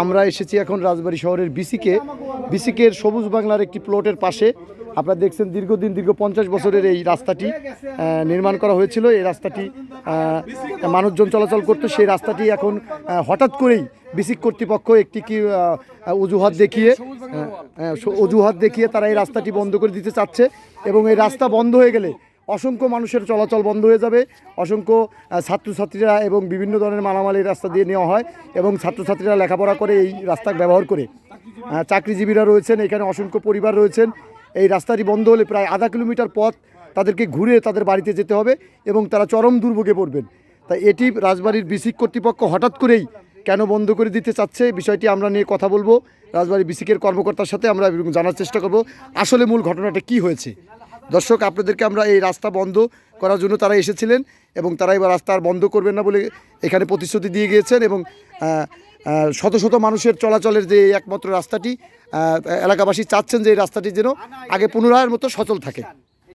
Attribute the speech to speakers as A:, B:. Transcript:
A: আমরা এসেছি এখন রাজবাড়ী শহরের বিসিকের সবুজ বাংলার একটি প্লটের পাশে। আপনারা দেখছেন দীর্ঘ 50 বছরের এই রাস্তাটি নির্মাণ করা হয়েছিল। এই রাস্তাটি মানুষজন চলাচল করতো, সেই রাস্তাটি এখন হঠাৎ করেই বিসিক কর্তৃপক্ষ একটি অজুহাত দেখিয়ে তারা এই রাস্তাটি বন্ধ করে দিতে চাচ্ছে। এবং এই রাস্তা বন্ধ হয়ে গেলে অসংখ্য মানুষের চলাচল বন্ধ হয়ে যাবে। অসংখ্য ছাত্রছাত্রীরা এবং বিভিন্ন ধরনের মালামাল এই রাস্তা দিয়ে নেওয়া হয় এবং ছাত্রছাত্রীরা লেখাপড়া করে এই রাস্তা ব্যবহার করে। চাকরিজীবীরা রয়েছেন, এখানে অসংখ্য পরিবার রয়েছেন। এই রাস্তাটি বন্ধ হলে প্রায় আধা কিলোমিটার পথ তাদেরকে ঘুরে তাদের বাড়িতে যেতে হবে এবং তারা চরম দুর্ভোগে পড়বেন। তাই এটি রাজবাড়ীর বিসিক কর্তৃপক্ষ হঠাৎ করেই কেন বন্ধ করে দিতে চাচ্ছে, বিষয়টি আমরা নিয়ে কথা বলবো রাজবাড়ী বিসিকের কর্মকর্তার সাথে। আমরা জানার চেষ্টা করব আসলে মূল ঘটনাটা কি হয়েছে। দর্শক, আপনাদেরকে আমরা এই রাস্তা বন্ধ করার জন্য তারা এসেছিলেন এবং তারা এবার রাস্তা আর বন্ধ করবেন না বলে এখানে প্রতিশ্রুতি দিয়ে গিয়েছেন। এবং শত শত মানুষের চলাচলের যে একমাত্র রাস্তাটি, এলাকাবাসী চাচ্ছেন যে এই রাস্তাটি যেন আগে পুনরায়ের মতো সচল থাকে।